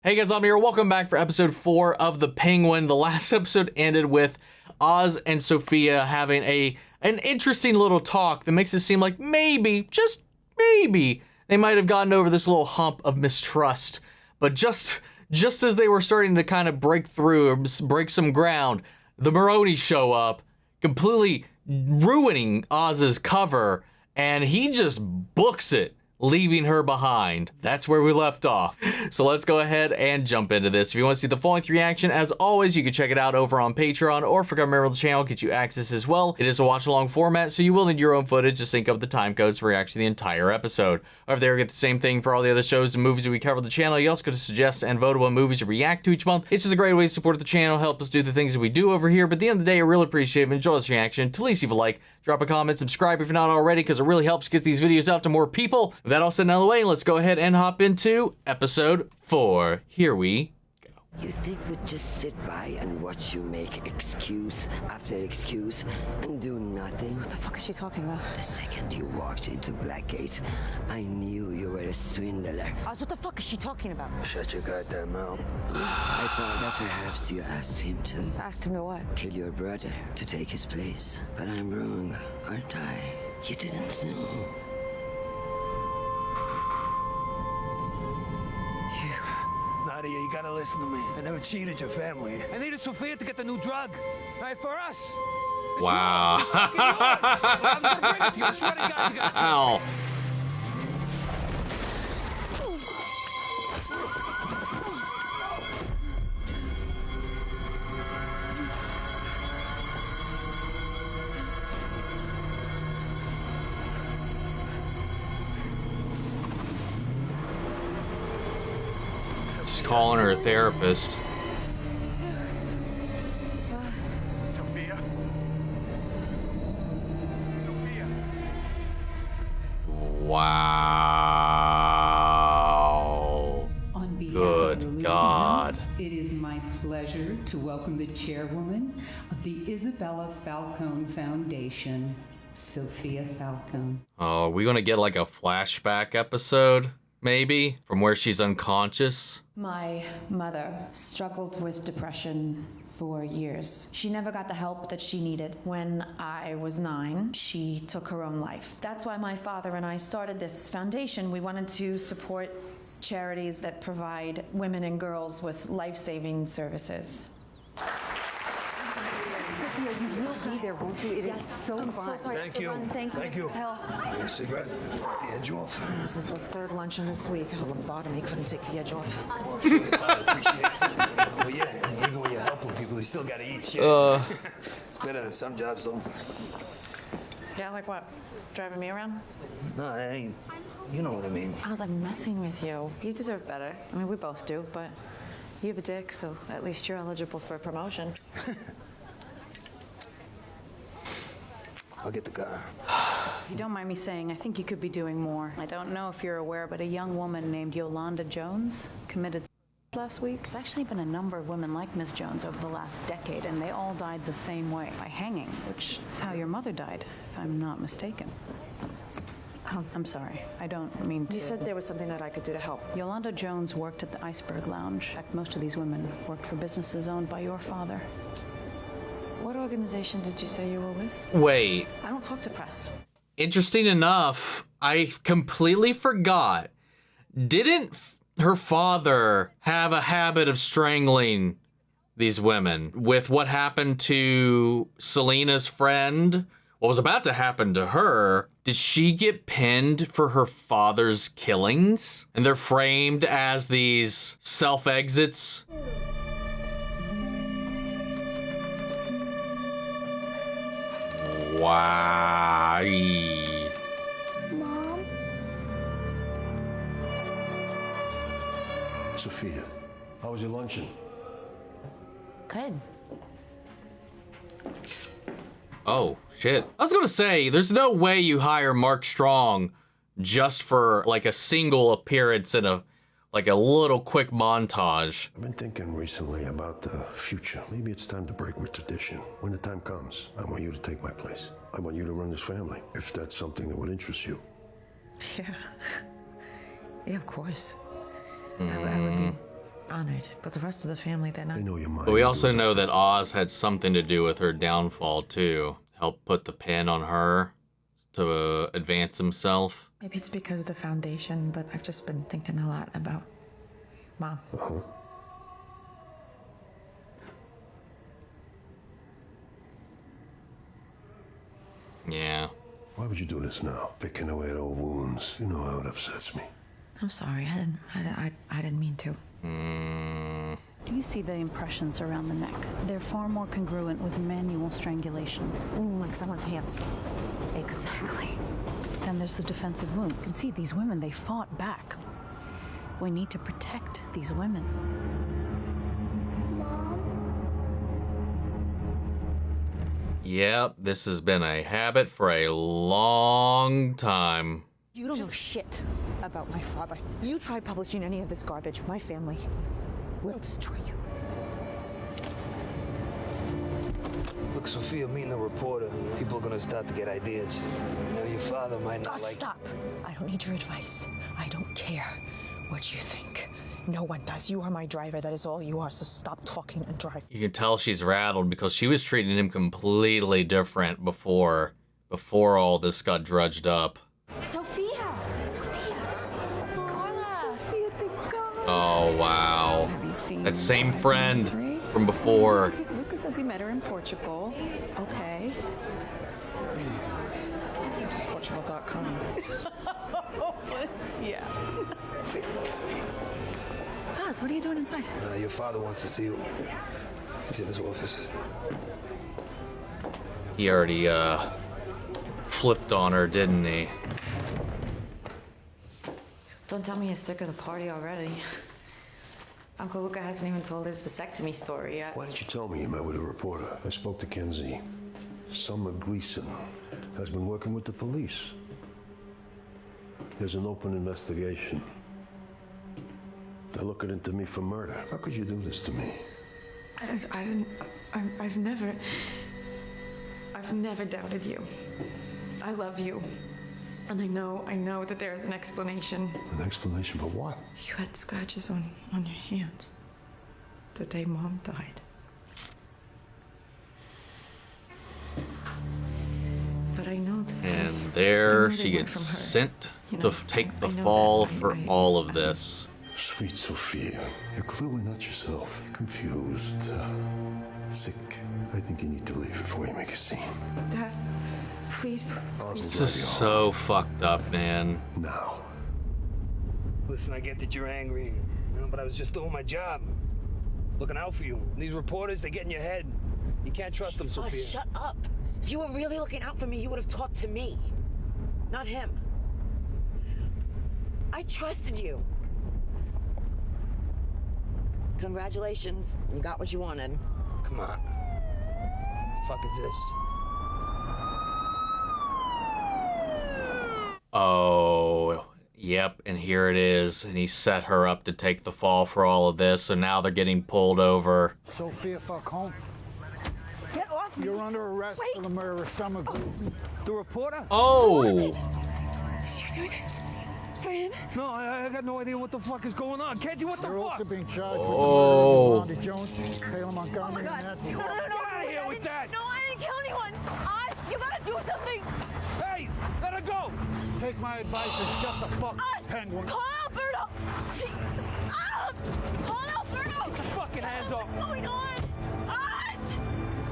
Hey guys, I'm here. Welcome back for episode 4 of The Penguin. The last episode ended with Oz and Sofia having an interesting little talk that makes it seem like maybe, just maybe, they might have gotten over this little hump of mistrust. But just as they were starting to kind of break through or break some ground, the Milioti show up, completely ruining Oz's cover, and he just books it, leaving her behind. That's where we left off. So let's go ahead and jump into this. If you want to see the full length reaction, as always, you can check it out over on Patreon, or if you're a member of the channel, get you access as well. It is a watch along format, so you will need your own footage to sync up the time codes for reaction to the entire episode. Over there, get the same thing for all the other shows and movies that we cover on the channel. You also get to suggest and vote on what movies to react to each month. It's just a great way to support the channel, help us do the things that we do over here. But at the end of the day, I really appreciate it. If you enjoy this reaction, to at least leave a like, drop a comment, subscribe if you're not already, because it really helps get these videos out to more people. With that all said and out of the way, let's go ahead and hop into episode 4. Here we go. You think we'd just sit by and watch you make excuse after excuse and do nothing? What the fuck is she talking about? The second you walked into Blackgate, I knew you were a swindler. Oz, what the fuck is she talking about? Shut your goddamn mouth. I thought that perhaps you asked him to Asked him to what? kill your brother to take his place. But I'm wrong, aren't I? You didn't know. Nadia, you gotta listen to me. I never cheated your family. I needed Sofia to get the new drug. Right, for us. It's Wow. yours. It's fucking yours. I'm gonna bring it to you. I swear to God, you gotta trust Ow. me. She's calling her a therapist. Sofia. Sofia. Wow. On behalf Good of the God. listeners, it is my pleasure to welcome the chairwoman of the Isabella Falcone Foundation, Sofia Falcone. Oh, are we gonna get like a flashback episode? Maybe? From where she's unconscious? My mother struggled with depression for years. She never got the help that she needed. When I was 9, she took her own life. That's why my father and I started this foundation. We wanted to support charities that provide women and girls with life-saving services. Sophia, you will be there, won't you? It is so I'm fun. so sorry Thank to you. run. Thank you, Thank Mrs. you. Hill. Need a cigarette? Take the edge off. This is the 3rd luncheon this week. A lobotomy couldn't take the edge off. Well, sure, I appreciate it. But yeah, even when you're helping people, you still gotta eat shit. It's better than some jobs, though. Yeah, like what? Driving me around? No, I ain't. You know what I mean. I was like messing with you. You deserve better. I mean, we both do, but you have a dick, so at least you're eligible for a promotion. I'll get the car. If you don't mind me saying, I think you could be doing more. I don't know if you're aware, but a young woman named Yolanda Jones committed last week. There's actually been a number of women like Ms. Jones over the last decade, and they all died the same way, by hanging, which is how your mother died, if I'm not mistaken. I'm sorry, I don't mean to. You said there was something that I could do to help. Yolanda Jones worked at the Iceberg Lounge. In fact, most of these women worked for businesses owned by your father. What organization did you say you were with? Wait. I don't talk to press. Interesting enough, I completely forgot. Didn't her father have a habit of strangling these women? With what happened to Selena's friend, what was about to happen to her, did she get pinned for her father's killings? And they're framed as these self-exits? Why? Mom? Sofia, how was your luncheon? Good. Oh, shit. I was gonna say, there's no way you hire Mark Strong just for like a single appearance in a little quick montage. I've been thinking recently about the future. Maybe it's time to break with tradition. When the time comes, I want you to take my place. I want you to run this family, if that's something that would interest you. Yeah. Yeah, of course. I would be Honored, but the rest of the family, they're not. They know your mind. But we also know that Oz had something to do with her downfall, too. Help put the pin on her to advance himself. Maybe it's because of the foundation, but I've just been thinking a lot about Mom. Yeah. Why would you do this now? Picking away at old wounds. You know how it upsets me. I'm sorry, I didn't mean to. Do you see the impressions around the neck? They're far more congruent with manual strangulation. Like someone's hands. Exactly. Then there's the defensive wounds. You can see these women, they fought back. We need to protect these women. Yep, this has been a habit for a long time. You don't know shit about my father. You try publishing any of this garbage, my family will destroy you. Look, Sofia, meeting a reporter. People are gonna start to get ideas. You know, your father might not like... Stop! I don't need your advice. I don't care what you think. No one does. You are my driver. That is all you are. So stop talking and drive. You can tell she's rattled because she was treating him completely different before all this got drudged up. Sophia! Carla! Oh, wow. That same friend from before. Lucas says he met her in Portugal. Okay. Portugal.com. Yeah. Oz, what are you doing inside? Your father wants to see you. He's in his office. He already, flipped on her, didn't he? Don't tell me you're sick of the party already. Uncle Luca hasn't even told his vasectomy story yet. Why didn't you tell me you met with a reporter? I spoke to Kenzie. Summer Gleason has been working with the police. There's an open investigation. They're looking into me for murder. How could you do this to me? I've never doubted you. I love you. And I know that there is an explanation. An explanation for what? You had scratches on your hands the day Mom died. But I know that. And there she gets sent to take the fall for all of this. Sweet Sofia, you're clearly not yourself. You're confused, sick. I think you need to leave before you make a scene. Dad, please. This is so fucked up, man. Now. Listen, I get that you're angry, you know, but I was just doing my job. Looking out for you. These reporters, they get in your head. You can't trust them, Sofia. Shut up. If you were really looking out for me, you would have talked to me, not him. I trusted you. Congratulations, you got what you wanted. Come on. What the fuck is this? Oh, yep, and here it is. And he set her up to take the fall for all of this, so now they're getting pulled over. Sofia Falcone, Get off me! you're under arrest for the murder of Summer Gleason. The reporter? Oh! Did you do this? For him? No, I got no idea what the fuck is going on. Kenzie, what the You're fuck? also being charged with Oh. the murder of Yolanda Jones, Taylor Montgomery, and Nancy. No, get out of here with that! No, I didn't kill anyone. Oz, you gotta do something. Hey, let her go! Take my advice and shut the fuck up, Penguin. Call Alberto. Stop! Call Alberto. Get your fucking hands off. What's going on? Oz!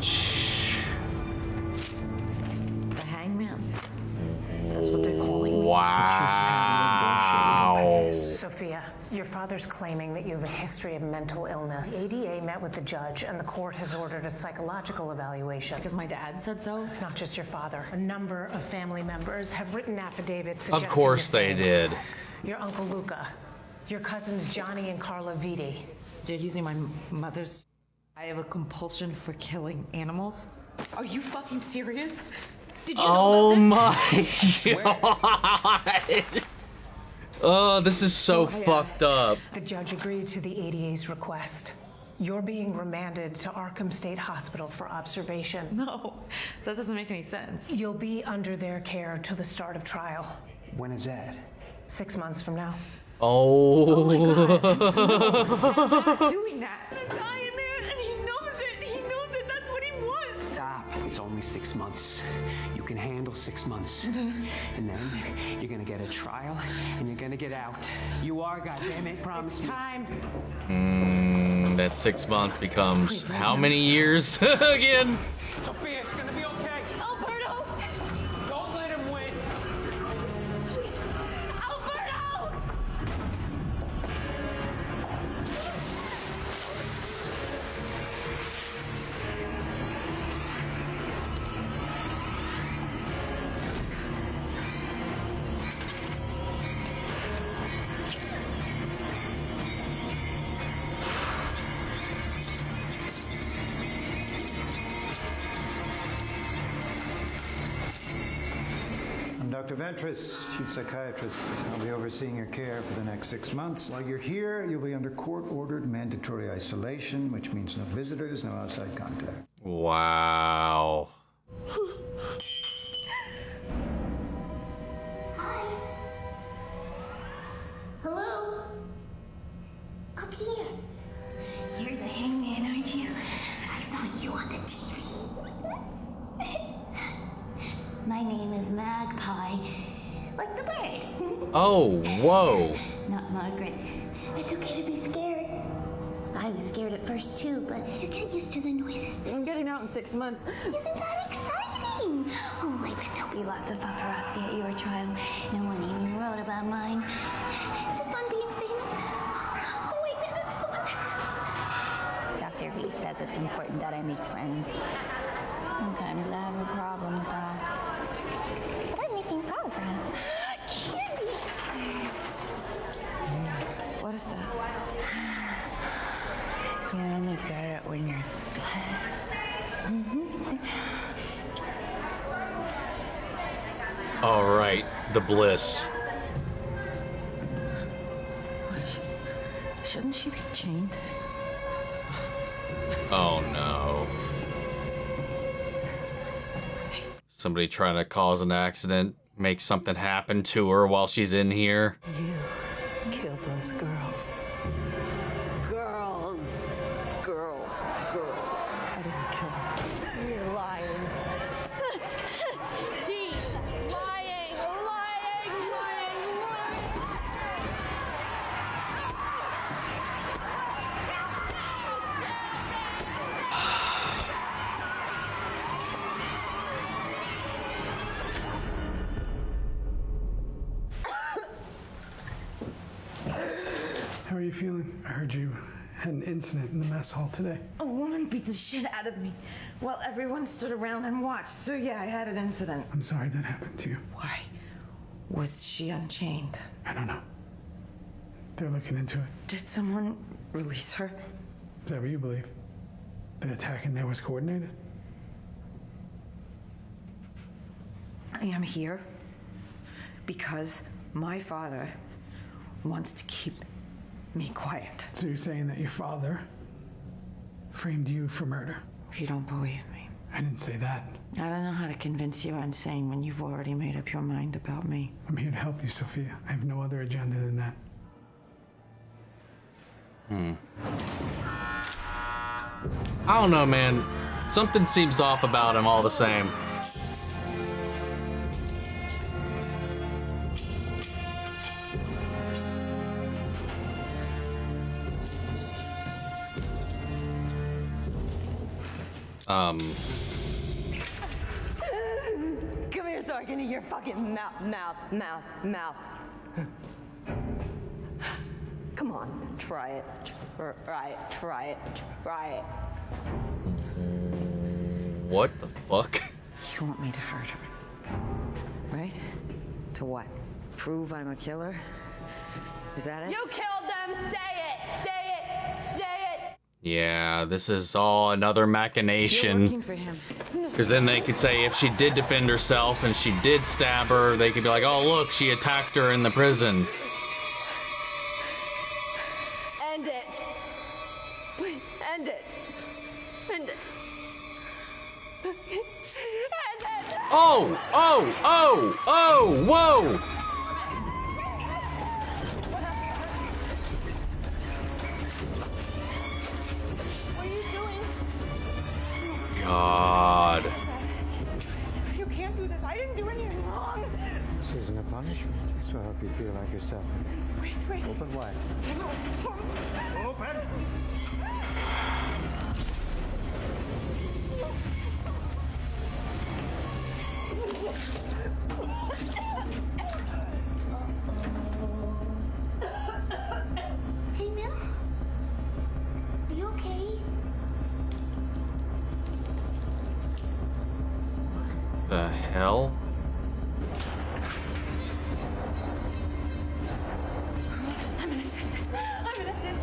Shh. The hangman. That's what they're calling me. Wow. Sophia, your father's claiming that you have a history of mental illness. The ADA met with the judge, and the court has ordered a psychological evaluation. Because my dad said so? It's not just your father. A number of family members have written affidavits suggesting Of course you're they saying did. Your Uncle Luca, your cousins Johnny and Carla Vitti. They're using my mother's... I have a compulsion for killing animals. Are you fucking serious? Did you know about this? Oh my god. Oh, this is so fucked up. The judge agreed to the ADA's request. You're being remanded to Arkham State Hospital for observation. No, that doesn't make any sense. You'll be under their care till the start of trial. When is that? 6 months from now. Oh. My God. Not doing that. The guy in there, and he knows it. He knows it. That's what he wants. Stop. It's only 6 months. You can handle 6 months. And then you're gonna get a trial, and you're gonna get out. You are, goddammit, promise me. Time. That 6 months becomes how many years again? Sofia, it's gonna be okay. Alberto! Don't let him win. Alberto! I'm Dr. Ventris, chief psychiatrist. I'll be overseeing your care for the next 6 months. While you're here, you'll be under court-ordered mandatory isolation, which means no visitors, no outside contact. Wow. Hello? Up here. You're the hangman, aren't you? I saw you on the TV. My name is Magpie. Like the bird. Oh, whoa. Not Margaret. It's okay to be scared. I was scared at first too, but you get used to the noises. I'm getting out in 6 months. Isn't that exciting? Oh, I bet there'll be lots of paparazzi at your trial. No one even wrote about mine. Is it fun being famous? Oh, I bet it's fun. Dr. Reed says it's important that I make friends. Sometimes I have a problem with that. But I'm making progress. Candy! What is that? You only get it when you're All right, the bliss. Shouldn't she be chained? Oh no. Somebody trying to cause an accident, make something happen to her while she's in here. You killed those girls. Girls. Girls. Girls. I didn't kill them. You're lying. She's lying. Lying. Lying. How are you feeling? I heard you had an incident in the mess hall today. A woman beat the shit out of me while everyone stood around and watched. So yeah, I had an incident. I'm sorry that happened to you. Why was she unchained? I don't know. They're looking into it. Did someone release her? Is that what you believe? The attack in there was coordinated? I am here because my father wants to keep me quiet. So you're saying that your father framed you for murder? You don't believe me. I didn't say that. I don't know how to convince you. I'm saying when you've already made up your mind about me. I'm here to help you, Sofia. I have no other agenda than that. I don't know, man. Something seems off about him all the same. Come here so I can eat your fucking mouth. Come on, try it. Try it. What the fuck? You want me to hurt her, right? To what? Prove I'm a killer? Is that it? You killed them! Say it! Yeah, this is all another machination. You're working for him. Because then they could say if she did defend herself and she did stab her, they could be like, oh, look, she attacked her in the prison. End it. End it. End it. Oh, whoa! god. You can't do this. I didn't do anything wrong. This isn't a punishment. This will help you feel like yourself again. Wait. Open wide. Open. Hey, Mil? Are you okay? The hell? I'm innocent. I'm innocent.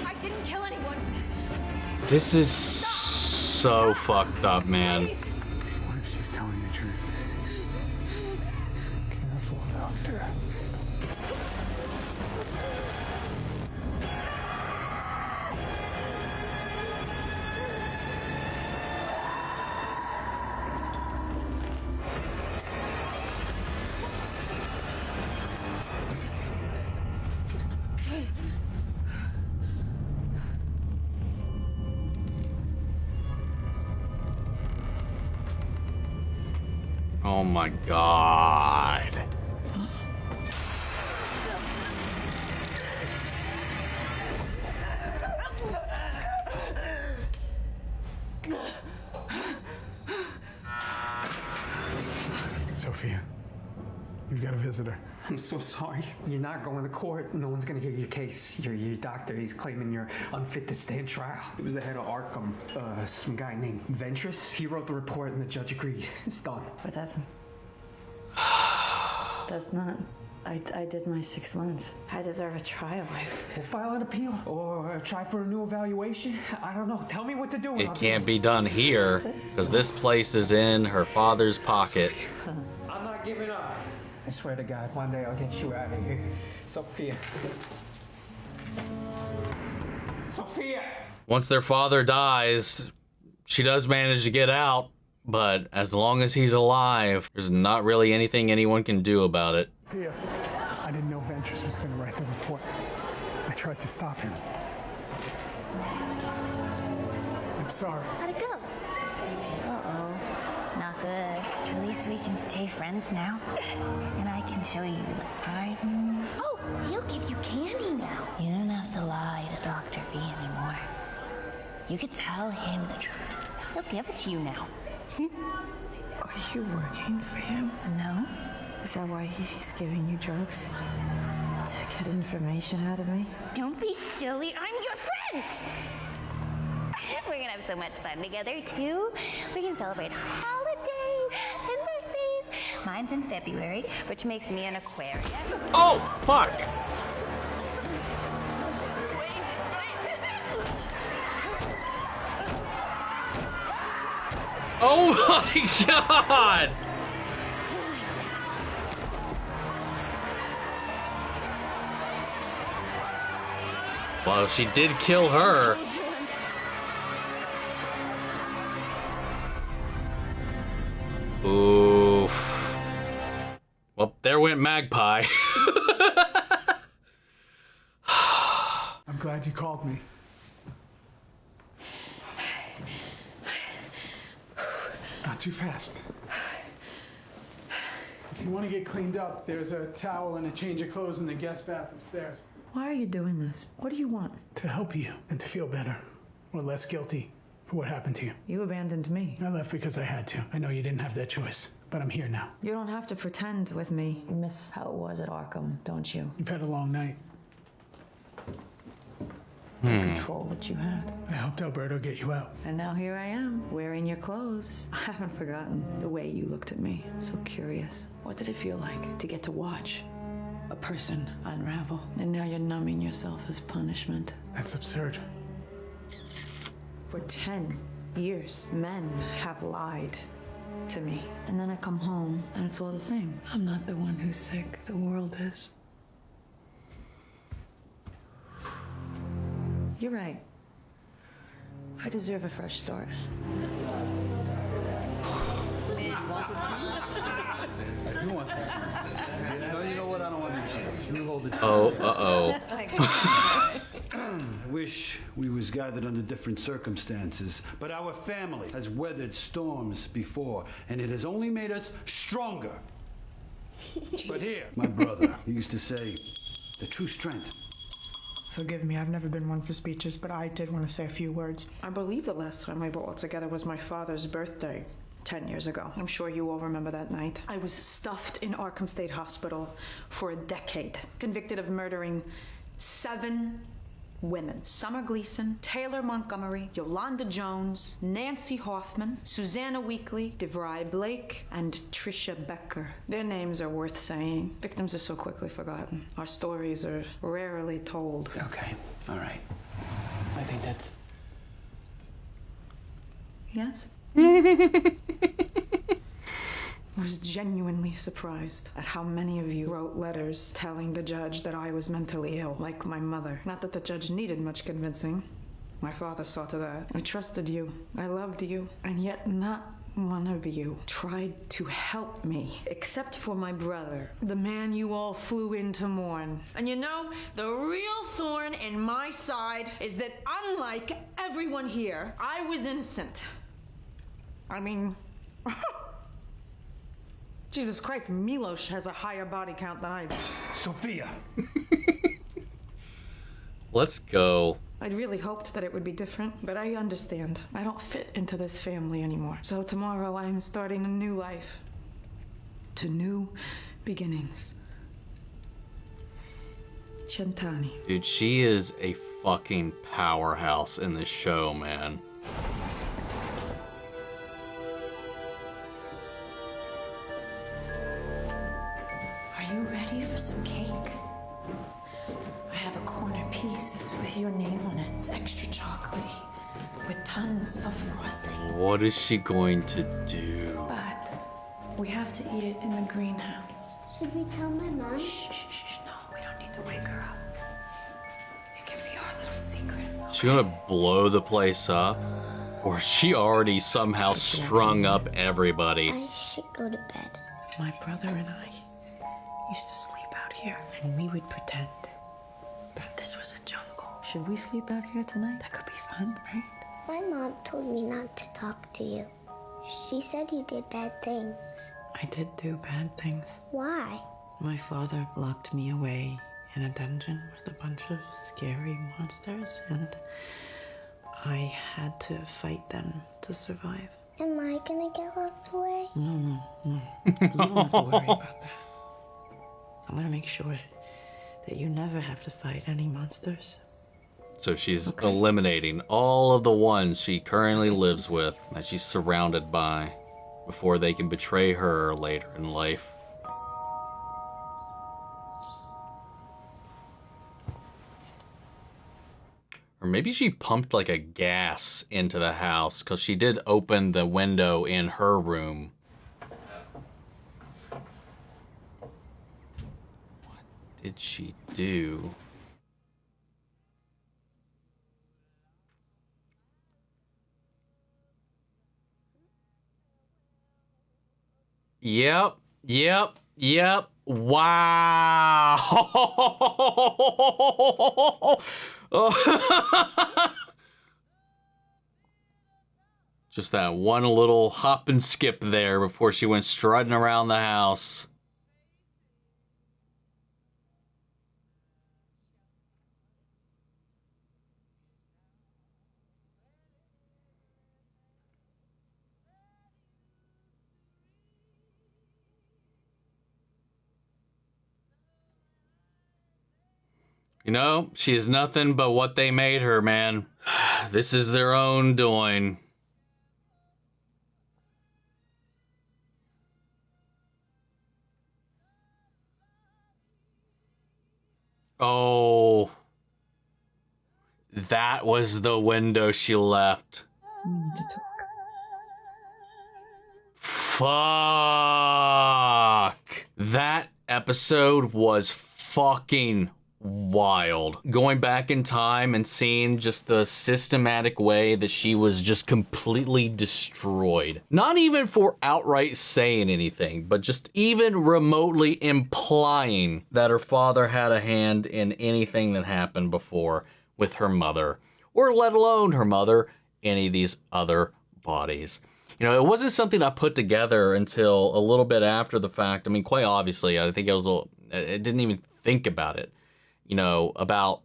I didn't kill anyone. This is so fucked up, man. What if she's telling the truth? Careful, Doctor. Oh my god. Sofia, you've got a visitor. I'm so sorry. You're not going to court. No one's going to hear your case. Your doctor, he's claiming you're unfit to stand trial. It was the head of Arkham, some guy named Ventress. He wrote the report and the judge agreed. It's done. But that's not. I did my 6 months. I deserve a trial. We'll file an appeal or try for a new evaluation. I don't know. Tell me what to do. It can't be done here because this place is in her father's pocket. I'm not giving up. I swear to God, one day I'll get you out of here. Sofia. Sofia! Once their father dies, she does manage to get out, but as long as he's alive, there's not really anything anyone can do about it. Sofia, I didn't know Ventress was going to write the report. I tried to stop him. I'm sorry. How'd it go? Uh-oh. Not good. At least we can stay friends now. And I can show you the pardon. Oh, he'll give you candy now. You don't have to lie to Dr. V anymore. You could tell him the truth. He'll give it to you now. Are you working for him? No. Is that why he's giving you drugs? To get information out of me? Don't be silly. I'm your friend. We're gonna have so much fun together, too. We can celebrate holidays and birthdays. Mine's in February, which makes me an Aquarius. Oh, fuck! Oh my god! Well, she did kill her. Oof. Well, there went Magpie. I'm glad you called me. Not too fast. If you want to get cleaned up, there's a towel and a change of clothes in the guest bath upstairs. Why are you doing this? What do you want? To help you and to feel better or less guilty for what happened to you. You abandoned me. I left because I had to. I know you didn't have that choice, but I'm here now. You don't have to pretend with me. You miss how it was at Arkham, don't you? You've had a long night. The control that you had. I helped Alberto get you out. And now here I am, wearing your clothes. I haven't forgotten the way you looked at me. So curious. What did it feel like to get to watch a person unravel? And now you're numbing yourself as punishment. That's absurd. For 10 years, men have lied to me. And then I come home, and it's all the same. I'm not the one who's sick. The world is. You're right. I deserve a fresh start. You want some cheese? No, you know what? I don't want any cheese. You hold it. Oh, I wish we was gathered under different circumstances, but our family has weathered storms before, and it has only made us stronger. But here, my brother used to say, the true strength. Forgive me, I've never been one for speeches, but I did want to say a few words. I believe the last time we were all together was my father's birthday, 10 years ago. I'm sure you all remember that night. I was stuffed in Arkham State Hospital for a decade, convicted of murdering 7 women. Summer Gleason, Taylor Montgomery, Yolanda Jones, Nancy Hoffman, Susanna Weekly, DeVry Blake, and Tricia Becker. Their names are worth saying. Victims are so quickly forgotten. Our stories are rarely told. Okay, all right. I think that's... Yes? I was genuinely surprised at how many of you wrote letters telling the judge that I was mentally ill, like my mother. Not that the judge needed much convincing. My father saw to that. I trusted you. I loved you. And yet not one of you tried to help me, except for my brother, the man you all flew in to mourn. And you know, the real thorn in my side is that unlike everyone here, I was innocent. I mean... Jesus Christ, Milos has a higher body count than I do. Sofia! Let's go. I'd really hoped that it would be different, but I understand. I don't fit into this family anymore. So tomorrow I am starting a new life. To new beginnings. Cent'anni. Dude, she is a fucking powerhouse in this show, man. Are you ready for some cake? I have a corner piece with your name on it. It's extra chocolatey, with tons of frosting. What is she going to do? But we have to eat it in the greenhouse. Should we tell my mom? Shh, no, we don't need to wake her up. It can be our little secret. Is she gonna blow the place up? Or is she already somehow strung up everybody? I should go to bed. My brother and I used to sleep out here, and we would pretend that this was a jungle. Should we sleep out here tonight? That could be fun, right? My mom told me not to talk to you. She said you did bad things. I did do bad things. Why? My father locked me away in a dungeon with a bunch of scary monsters, and I had to fight them to survive. Am I gonna get locked away? No. You don't have to worry about that. I'm gonna make sure that you never have to fight any monsters. So she's eliminating all of the ones she currently lives with, that she's surrounded by, before they can betray her later in life. Or maybe she pumped like a gas into the house, because she did open the window in her room. What did she do? Yep. Wow. Just that one little hop and skip there before she went strutting around the house. You know, she is nothing but what they made her, man. This is their own doing. Oh. That was the window she left. We need to talk. Fuck. That episode was fucking wild. Going back in time and seeing just the systematic way that she was just completely destroyed. Not even for outright saying anything, but just even remotely implying that her father had a hand in anything that happened before with her mother, or let alone her mother, any of these other bodies. You know, it wasn't something I put together until a little bit after the fact. I mean, quite obviously, I think I didn't even think about it, you know, about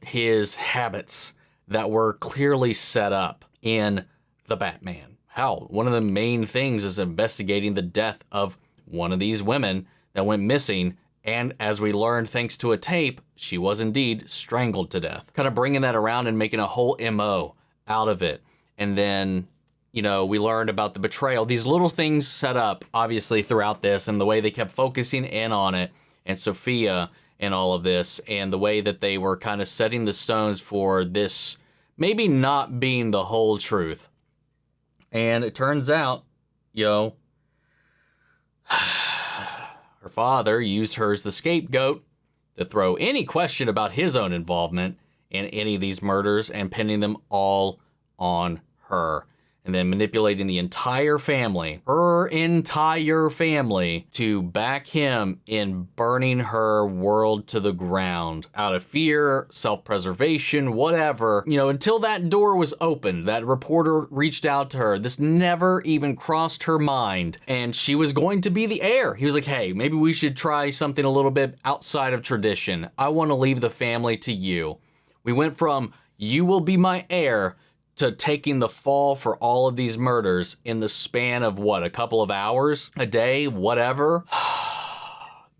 his habits that were clearly set up in the Batman. Hell, one of the main things is investigating the death of one of these women that went missing. And as we learned, thanks to a tape, she was indeed strangled to death. Kind of bringing that around and making a whole MO out of it. And then, you know, we learned about the betrayal. These little things set up, obviously, throughout this, and the way they kept focusing in on it, and Sofia and all of this, and the way that they were kind of setting the stones for this maybe not being the whole truth. And it turns out, you know, her father used her as the scapegoat to throw any question about his own involvement in any of these murders and pinning them all on her. And then manipulating the entire family, her entire family, to back him in burning her world to the ground out of fear, self-preservation, whatever. You know, until that door was opened, that reporter reached out to her. This never even crossed her mind. And she was going to be the heir. He was like, hey, maybe we should try something a little bit outside of tradition. I want to leave the family to you. We went from, you will be my heir, to taking the fall for all of these murders in the span of what, a couple of hours, a day, whatever.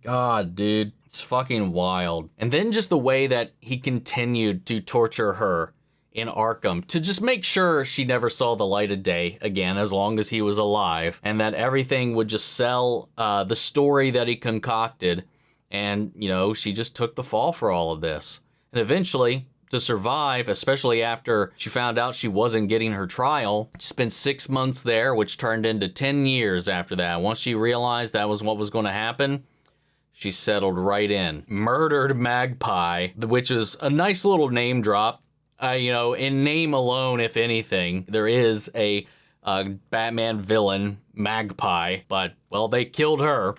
God, dude, it's fucking wild. And then just the way that he continued to torture her in Arkham to just make sure she never saw the light of day again as long as he was alive, and that everything would just sell the story that he concocted. And, you know, she just took the fall for all of this. And eventually, to survive, especially after she found out she wasn't getting her trial, she spent 6 months there, which turned into 10 years after that. Once she realized that was what was going to happen, she settled right in. Murdered Magpie, which is a nice little name drop. You know, in name alone, if anything, there is a Batman villain, Magpie, but, well, they killed her.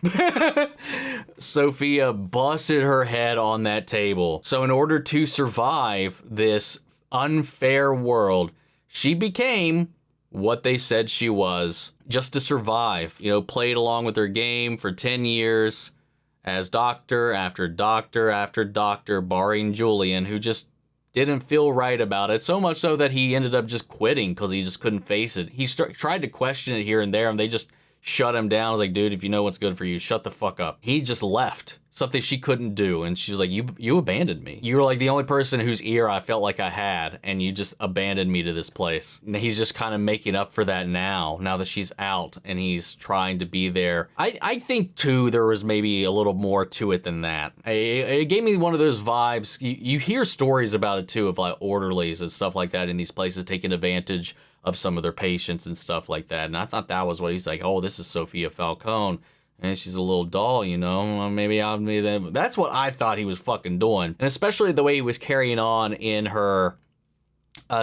Sofia busted her head on that table. So in order to survive this unfair world, she became what they said she was, just to survive. You know, played along with her game for 10 years as doctor after doctor after doctor, barring Julian, who just didn't feel right about it, so much so that he ended up just quitting because he just couldn't face it. He tried to question it here and there, and they just shut him down. I was like, dude, if you know what's good for you, shut the fuck up. He just left. Something she couldn't do. And she was like, you abandoned me. You were like the only person whose ear I felt like I had, and you just abandoned me to this place. And he's just kind of making up for that now that she's out, and he's trying to be there. I think, too, there was maybe a little more to it than that. It gave me one of those vibes. You hear stories about it, too, of like orderlies and stuff like that in these places taking advantage of some of their patients and stuff like that. And I thought that was what he's like, oh, this is Sofia Falcone. And she's a little doll, you know, maybe I'll be that. That's what I thought he was fucking doing. And especially the way he was carrying on in her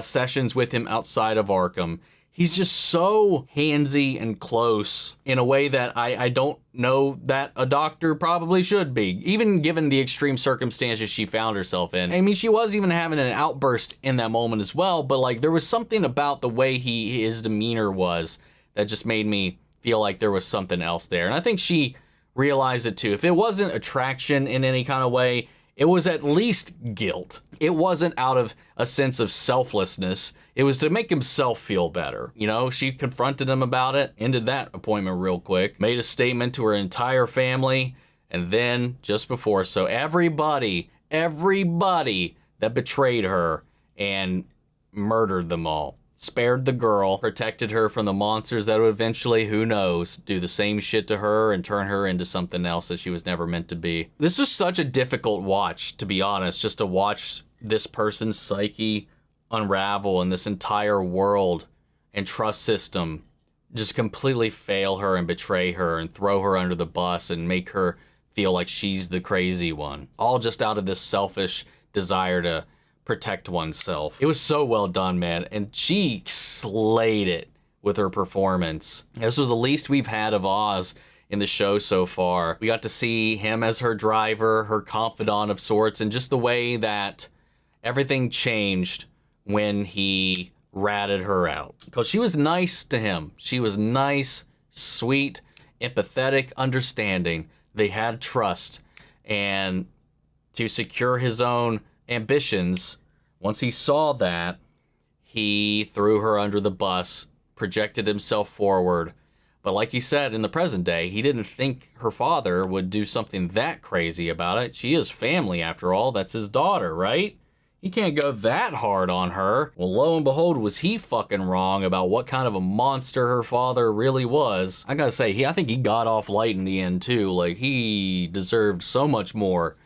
sessions with him outside of Arkham. He's just so handsy and close in a way that I don't know that a doctor probably should be, even given the extreme circumstances she found herself in. I mean, she was even having an outburst in that moment as well, but like there was something about the way his demeanor was that just made me feel like there was something else there. And I think she realized it too. If it wasn't attraction in any kind of way, it was at least guilt. It wasn't out of a sense of selflessness. It was to make himself feel better. You know, she confronted him about it, ended that appointment real quick, made a statement to her entire family, and then just before, so everybody that betrayed her and murdered them all. Spared the girl, protected her from the monsters that would eventually, who knows, do the same shit to her and turn her into something else that she was never meant to be. This was such a difficult watch, to be honest, just to watch this person's psyche unravel and this entire world and trust system just completely fail her and betray her and throw her under the bus and make her feel like she's the crazy one. All just out of this selfish desire to protect oneself. It was so well done, man. And she slayed it with her performance. This was the least we've had of Oz in the show so far. We got to see him as her driver, her confidant of sorts, and just the way that everything changed when he ratted her out. Because she was nice to him. She was nice, sweet, empathetic, understanding. They had trust. And to secure his own ambitions, once he saw that, he threw her under the bus, projected himself forward. But like he said, in the present day, he didn't think her father would do something that crazy about it. She is family, after all. That's his daughter, right? He can't go that hard on her. Well, lo and behold, was he fucking wrong about what kind of a monster her father really was. I gotta say, I think he got off light in the end, too. Like, he deserved so much more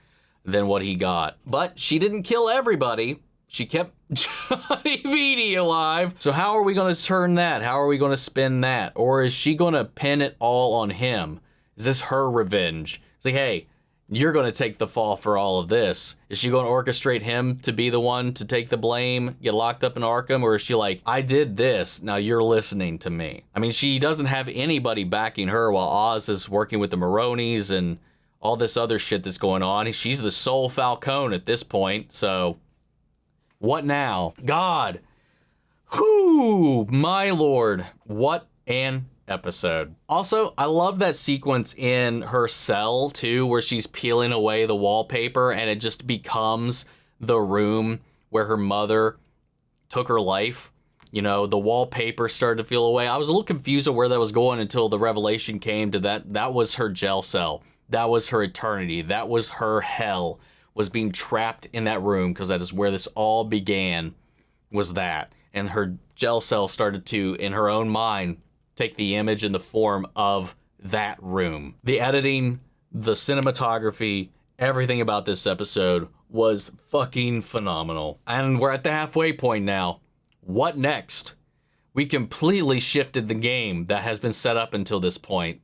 than what he got. But she didn't kill everybody. She kept Johnny Vitti alive. So how are we going to turn that? How are we going to spin that? Or is she going to pin it all on him? Is this her revenge? It's like, hey, you're going to take the fall for all of this. Is she going to orchestrate him to be the one to take the blame, get locked up in Arkham? Or is she like, I did this, now you're listening to me? I mean, she doesn't have anybody backing her while Oz is working with the Maronis and all this other shit that's going on. She's the sole Falcone at this point, so what now? God. Whoo, my lord. What an episode. Also, I love that sequence in her cell, too, where she's peeling away the wallpaper and it just becomes the room where her mother took her life. You know, the wallpaper started to peel away. I was a little confused of where that was going until the revelation came to that was her jail cell. That was her eternity. That was her hell, was being trapped in that room, because that is where this all began, was that. And her jail cell started to, in her own mind, take the image and the form of that room. The editing, the cinematography, everything about this episode was fucking phenomenal. And we're at the halfway point now. What next? We completely shifted the game that has been set up until this point.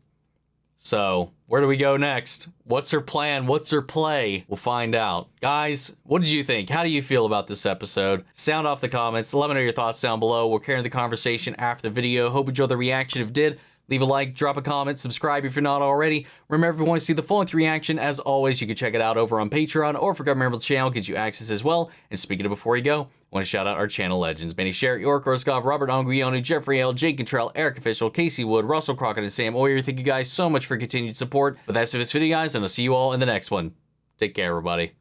So, where do we go next? What's her plan? What's her play? We'll find out. Guys, what did you think? How do you feel about this episode? Sound off the comments. Let me know your thoughts down below. We'll carry the conversation after the video. Hope you enjoyed the reaction. If you did, leave a like, drop a comment, subscribe if you're not already. Remember, if you want to see the full-length reaction, as always, you can check it out over on Patreon, or if you're a member of the channel, gives you access as well. And speaking of before you go, I want to shout out our channel legends: Benny Sherritt, York Orskov, Robert Anguiano, Jeffrey L, Jake Cantrell, Eric Official, Casey Wood, Russell Crockett, and Sam Oyer. Thank you guys so much for continued support. But that's it for this video, guys, and I'll see you all in the next one. Take care, everybody.